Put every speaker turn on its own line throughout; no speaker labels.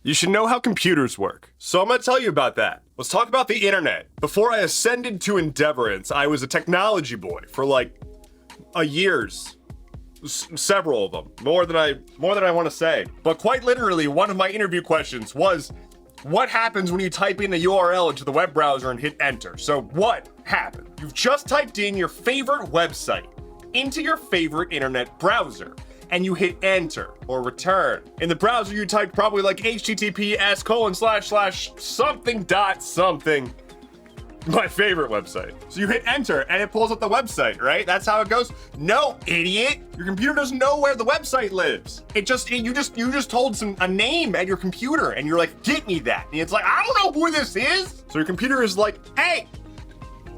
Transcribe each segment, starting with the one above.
You should know how computers work, so I'm gonna tell you about that. Let's talk about the internet. Before I ascended to Endeavorance, I was a technology boy for like years. Several of them, more than I want to say. But quite literally, one of my interview questions was, what happens when you type in a URL into the web browser and hit enter? So what happened? You've just typed in your favorite website into your favorite internet browser, and you hit enter or return. In the browser, you typed probably like https://something.something. My favorite website. So you hit enter and it pulls up the website, right? That's how it goes. No, idiot. Your computer doesn't know where the website lives. You just told a name at your computer and you're like, get me that. And it's like, I don't know who this is. So your computer is like, hey,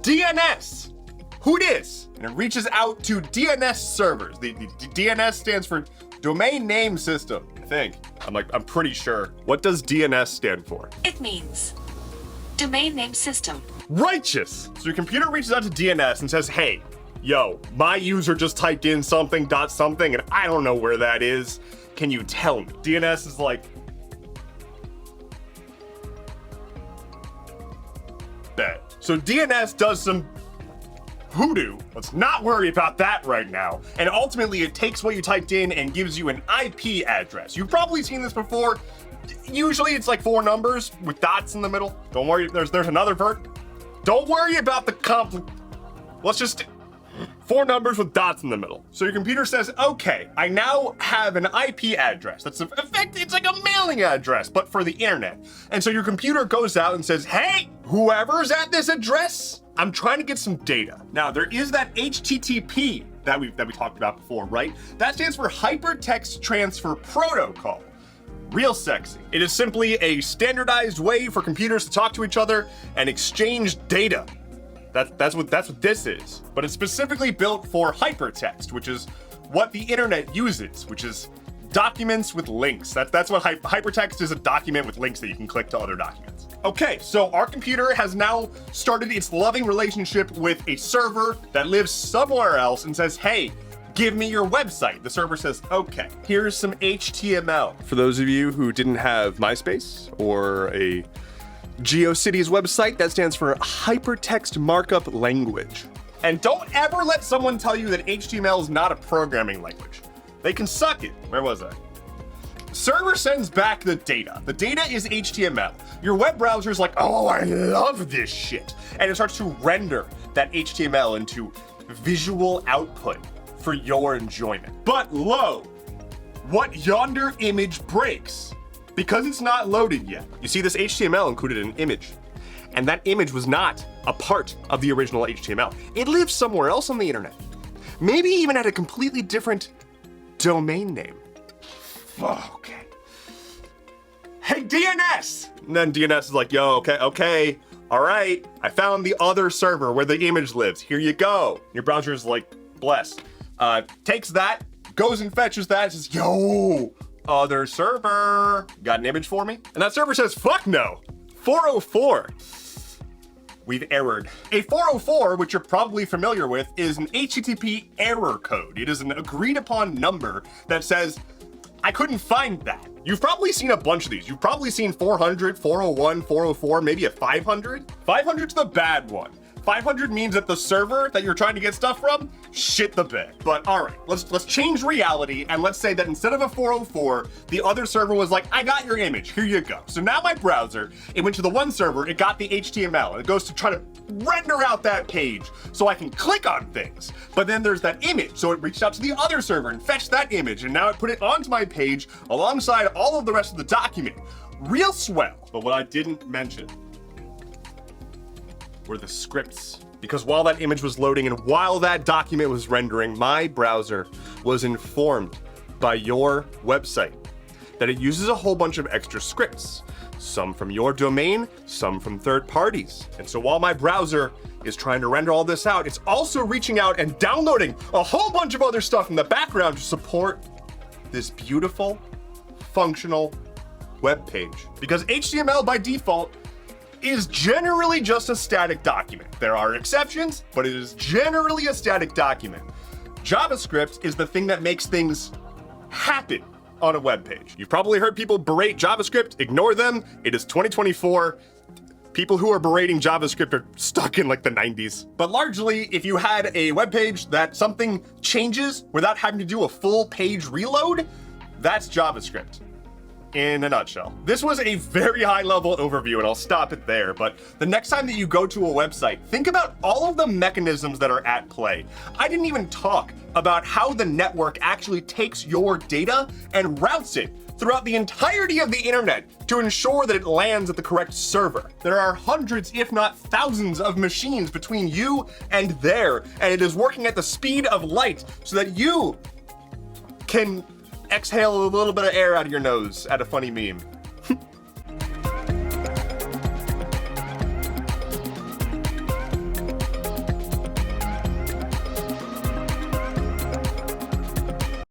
DNS, who dis? And it reaches out to DNS servers. The DNS stands for Domain Name System, I think. I'm pretty sure. What does DNS stand for?
It means Domain Name System.
Righteous! So your computer reaches out to DNS and says, hey, yo, my user just typed in something.something and I don't know where that is. Can you tell me? DNS is like, bet. So DNS does some hoodoo. Let's not worry about that right now. And ultimately it takes what you typed in and gives you an IP address. You've probably seen this before. Usually it's like 4 numbers with dots in the middle. Don't worry, there's another vert. Don't worry about the let's just 4 numbers with dots in the middle. So your computer says, okay, I now have an IP address. That's it's like a mailing address, but for the internet. And so your computer goes out and says, hey, whoever's at this address, I'm trying to get some data. Now there is that HTTP that we talked about before, right? That stands for Hypertext Transfer Protocol. Real sexy. It is simply a standardized way for computers to talk to each other and exchange data. That's what this is. But it's specifically built for hypertext, which is what the internet uses, which is documents with links. That's what hypertext is, a document with links that you can click to other documents. Okay, so our computer has now started its loving relationship with a server that lives somewhere else and says, hey, give me your website. The server says, okay, here's some HTML. For those of you who didn't have MySpace or a GeoCities website, that stands for Hypertext Markup Language. And don't ever let someone tell you that HTML is not a programming language. They can suck it. Where was I? Server sends back the data. The data is HTML. Your web browser is like, oh, I love this shit. And it starts to render that HTML into visual output for your enjoyment. But lo, what yonder image breaks, because it's not loaded yet. You see, this HTML included an image, and that image was not a part of the original HTML. It lives somewhere else on the internet. Maybe even had a completely different domain name. Okay. Hey, DNS! And then DNS is like, yo, okay, all right. I found the other server where the image lives. Here you go. Your browser is like, bless. Takes that, goes and fetches that, and says, yo, other server, got an image for me? And that server says, fuck no, 404. We've errored. A 404, which you're probably familiar with, is an HTTP error code. It is an agreed upon number that says, I couldn't find that. You've probably seen a bunch of these. You've probably seen 400, 401, 404, maybe a 500. 500's the bad one. 500 means that the server that you're trying to get stuff from shit the bed. But all right, let's change reality and let's say that instead of a 404, the other server was like, I got your image, here you go. So now my browser, it went to the one server, it got the HTML, and it goes to try to render out that page so I can click on things. But then there's that image, so it reached out to the other server and fetched that image, and now it put it onto my page alongside all of the rest of the document. Real swell. But what I didn't mention were the scripts. Because while that image was loading and while that document was rendering, my browser was informed by your website that it uses a whole bunch of extra scripts. Some from your domain, some from third parties. And so while my browser is trying to render all this out, it's also reaching out and downloading a whole bunch of other stuff in the background to support this beautiful, functional web page. Because HTML by default is generally just a static document. There are exceptions, but it is generally a static document. JavaScript is the thing that makes things happen on a web page. You've probably heard people berate JavaScript. Ignore them. It is 2024. People who are berating JavaScript are stuck in like the 90s. But largely, if you had a web page that something changes without having to do a full page reload, that's JavaScript in a nutshell. This was a very high level overview and I'll stop it there, but the next time that you go to a website, think about all of the mechanisms that are at play. I didn't even talk about how the network actually takes your data and routes it throughout the entirety of the internet to ensure that it lands at the correct server. There are hundreds, if not thousands, of machines between you and there, and it is working at the speed of light so that you can exhale a little bit of air out of your nose at a funny meme.